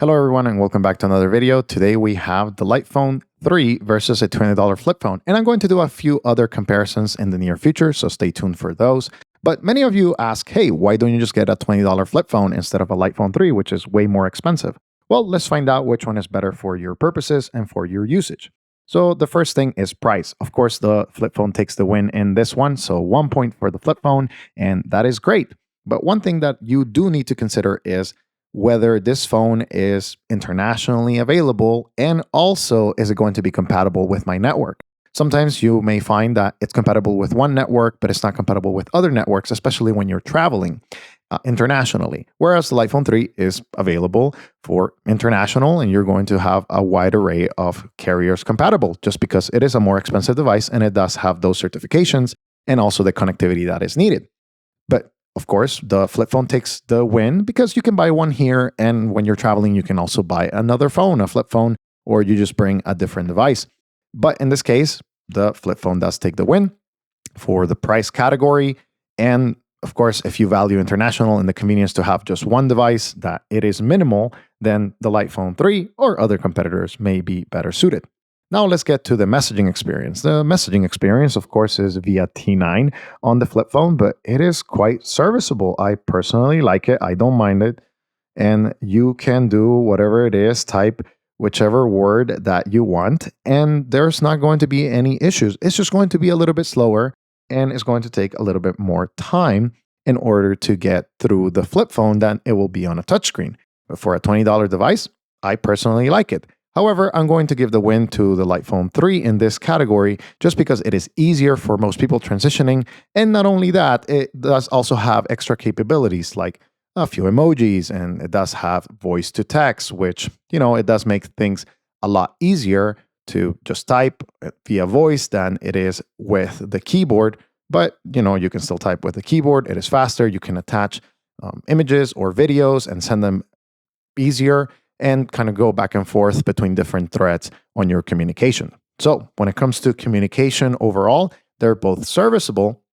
Hello everyone and welcome back to another video. Today we have the Phone 3 versus a $20 flip phone. And I'm going to do a few other comparisons in the near future, so stay tuned for those. But many of you ask, hey, why don't you just get a $20 flip phone instead of a Phone 3, which is way more expensive? Well, let's find out which one is better for your purposes and for your usage. So the first thing is price. Of course, the flip phone takes the win in this one, so 1 point for the flip phone, and that is great. But one thing that you do need to consider is whether this phone is internationally available, and also is it going to be compatible with my network. Sometimes you may find that it's compatible with one network, but it's not compatible with other networks, especially when you're traveling internationally. Whereas the Phone 3 is available for international, and you're going to have a wide array of carriers compatible just because it is a more expensive device and it does have those certifications and also the connectivity that is needed. But of course, the flip phone takes the win because you can buy one here, and when you're traveling, you can also buy another phone, a flip phone, or you just bring a different device. But in this case, the flip phone does take the win for the price category. And of course, if you value international and the convenience to have just one device, that it is minimal, then the Phone 3 or other competitors may be better suited. Now let's get to the messaging experience. The messaging experience, of course, is via T9 on the flip phone, but it is quite serviceable. I personally like it. I don't mind it. And you can do whatever it is, type whichever word that you want, and there's not going to be any issues. It's just going to be a little bit slower, and it's going to take a little bit more time in order to get through the flip phone than it will be on a touchscreen. But for a $20 device, I personally like it. However, I'm going to give the win to the Phone 3 in this category just because it is easier for most people transitioning. And not only that, it does also have extra capabilities like a few emojis, and it does have voice to text, which, it does make things a lot easier to just type via voice than it is with the keyboard. But, you can still type with the keyboard. It is faster. You can attach images or videos and send them easier, and kind of go back and forth between different threads on your communication. So when it comes to communication overall, they're both serviceable.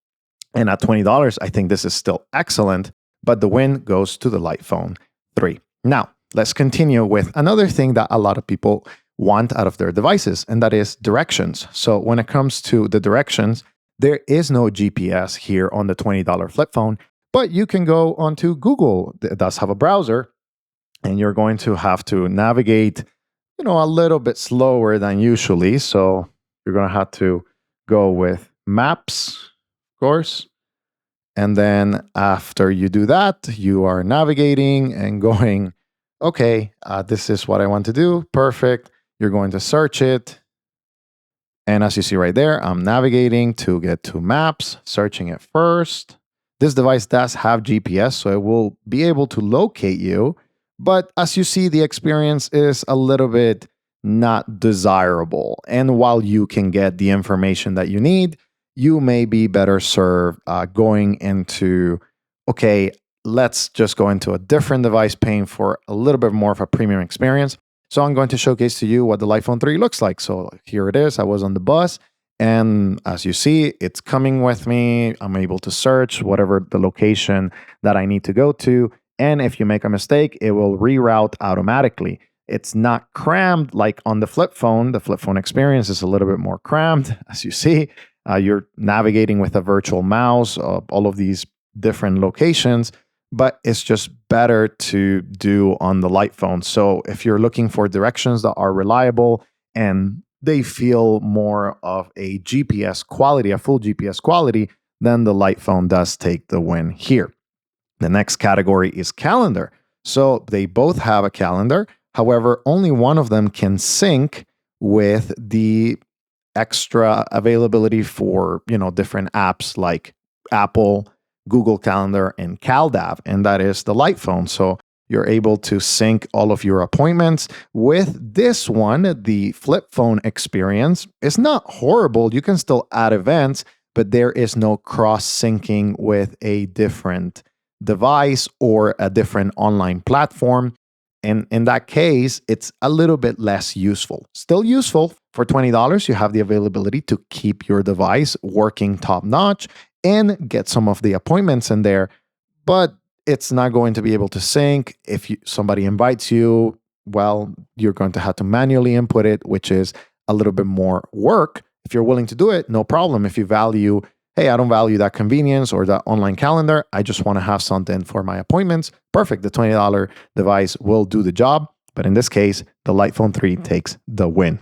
And at $20, I think this is still excellent, but the win goes to the Phone 3. Now, let's continue with another thing that a lot of people want out of their devices, and that is directions. So when it comes to the directions, there is no GPS here on the $20 flip phone, but you can go onto Google. It does have a browser, and you're going to have to navigate, a little bit slower than usually. So you're going to have to go with Maps, of course. And then after you do that, you are navigating and going, okay, this is what I want to do. Perfect. You're going to search it. And as you see right there, I'm navigating to get to Maps, searching it first. This device does have GPS, so it will be able to locate you. But as you see, the experience is a little bit not desirable. And while you can get the information that you need, you may be better served going into, okay, let's just go into a different device, paying for a little bit more of a premium experience. So I'm going to showcase to you what the Phone 3 looks like. So here it is. I was on the bus, and as you see, it's coming with me. I'm able to search whatever the location that I need to go to. And if you make a mistake, it will reroute automatically. It's not crammed like on the flip phone. The flip phone experience is a little bit more crammed. As you see, you're navigating with a virtual mouse, all of these different locations, but it's just better to do on the phone. So if you're looking for directions that are reliable and they feel more of a GPS quality, a full GPS quality, then the phone does take the win here. The next category is calendar. So they both have a calendar. However, only one of them can sync with the extra availability for, different apps like Apple, Google Calendar, and CalDAV, and that is the phone. So you're able to sync all of your appointments. With this one, the flip phone experience is not horrible. You can still add events, but there is no cross-syncing with a different device or a different online platform. And in that case, it's a little bit less useful. Still useful. For $20, you have the availability to keep your device working top-notch and get some of the appointments in there, but it's not going to be able to sync. If somebody invites you, well, you're going to have to manually input it, which is a little bit more work. If you're willing to do it, no problem. If you value, hey, I don't value that convenience or that online calendar, I just want to have something for my appointments, perfect. The $20 device will do the job. But in this case, the Light Phone 3 takes the win.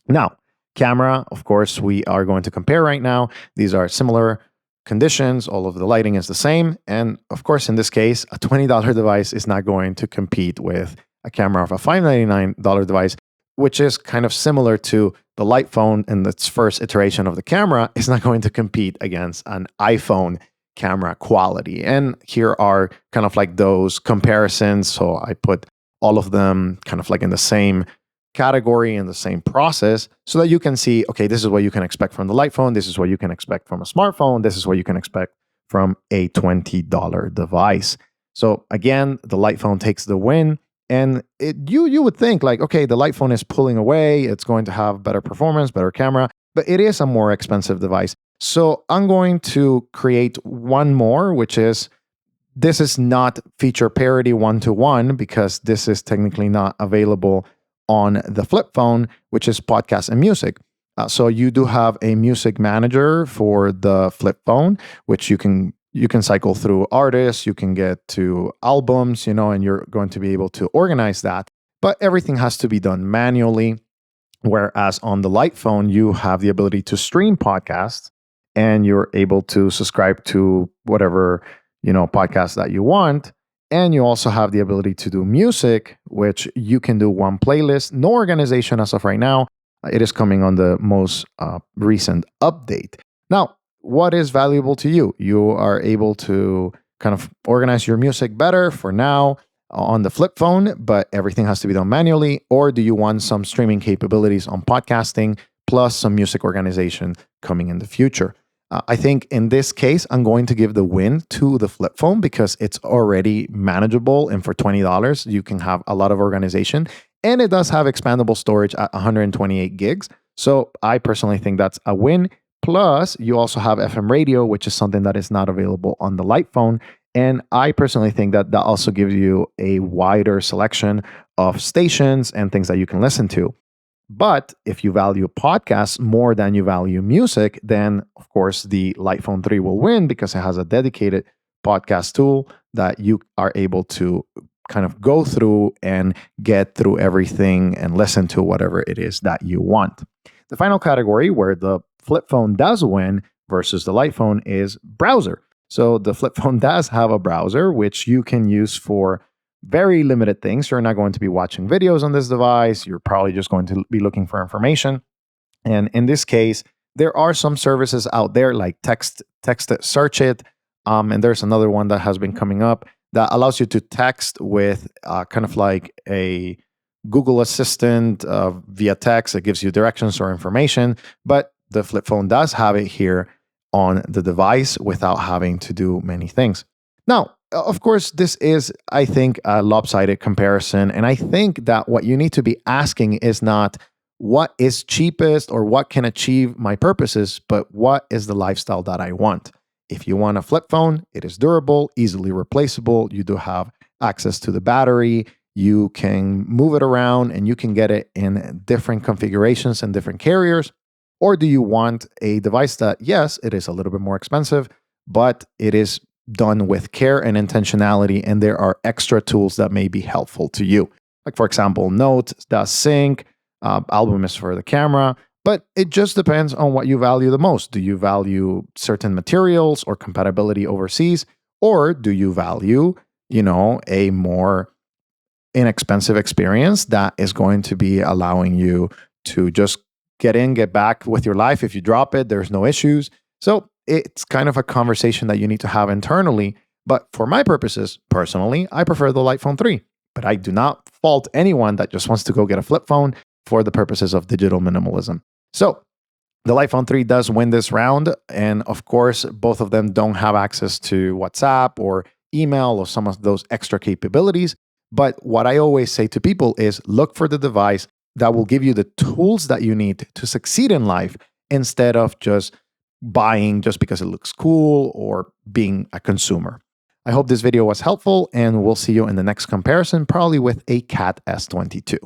Now, camera, of course, we are going to compare right now. These are similar conditions. All of the lighting is the same. And of course, in this case, a $20 device is not going to compete with a camera of a $599 device, which is kind of similar to the Light Phone in its first iteration of the camera is not going to compete against an iPhone camera quality. And here are kind of like those comparisons. So I put all of them kind of like in the same category in the same process so that you can see, okay, this is what you can expect from the Light Phone. This is what you can expect from a smartphone. This is what you can expect from a $20 device. So again, the Light Phone takes the win. And you would think like, okay, the Light Phone is pulling away. It's going to have better performance, better camera, but it is a more expensive device. So I'm going to create one more, which is, this is not feature parity one-to-one because this is technically not available on the flip phone, which is podcast and music. So you do have a music manager for the flip phone, which you can cycle through artists, you can get to albums, and you're going to be able to organize that. But everything has to be done manually. Whereas on the Light Phone, you have the ability to stream podcasts and you're able to subscribe to whatever, podcast that you want. And you also have the ability to do music, which you can do one playlist, no organization as of right now. It is coming on the most recent update. Now, what is valuable to you? You are able to kind of organize your music better for now on the flip phone, but everything has to be done manually. Or do you want some streaming capabilities on podcasting plus some music organization coming in the future? I think in this case, I'm going to give the win to the flip phone because it's already manageable. And for $20, you can have a lot of organization. And it does have expandable storage at 128 gigs. So I personally think that's a win. Plus, you also have FM radio, which is something that is not available on the Light Phone. And I personally think that that also gives you a wider selection of stations and things that you can listen to. But if you value podcasts more than you value music, then of course the Light Phone 3 will win because it has a dedicated podcast tool that you are able to kind of go through and get through everything and listen to whatever it is that you want. The final category where the flip phone does win versus the Light Phone is browser. So the flip phone does have a browser, which you can use for very limited things. You're not going to be watching videos on this device. You're probably just going to be looking for information. And in this case, there are some services out there like text it, search it. And there's another one that has been coming up that allows you to text with kind of like a Google Assistant via text. It gives you directions or information. But the flip phone does have it here on the device without having to do many things. Now, of course, this is, I think, a lopsided comparison. And I think that what you need to be asking is not what is cheapest or what can achieve my purposes, but what is the lifestyle that I want. If you want a flip phone, it is durable, easily replaceable. You do have access to the battery. You can move it around and you can get it in different configurations and different carriers. Or do you want a device that, yes, it is a little bit more expensive, but it is done with care and intentionality, and there are extra tools that may be helpful to you. Like, for example, Note does sync, Album is for the camera, but it just depends on what you value the most. Do you value certain materials or compatibility overseas, or do you value, a more inexpensive experience that is going to be allowing you to just get in, get back with your life. If you drop it, there's no issues. So it's kind of a conversation that you need to have internally. But for my purposes, personally, I prefer the Light Phone 3. But I do not fault anyone that just wants to go get a flip phone for the purposes of digital minimalism. So the Light Phone 3 does win this round. And of course, both of them don't have access to WhatsApp or email or some of those extra capabilities. But what I always say to people is look for the device that will give you the tools that you need to succeed in life instead of just buying just because it looks cool or being a consumer. I hope this video was helpful, and we'll see you in the next comparison, probably with a Cat S22.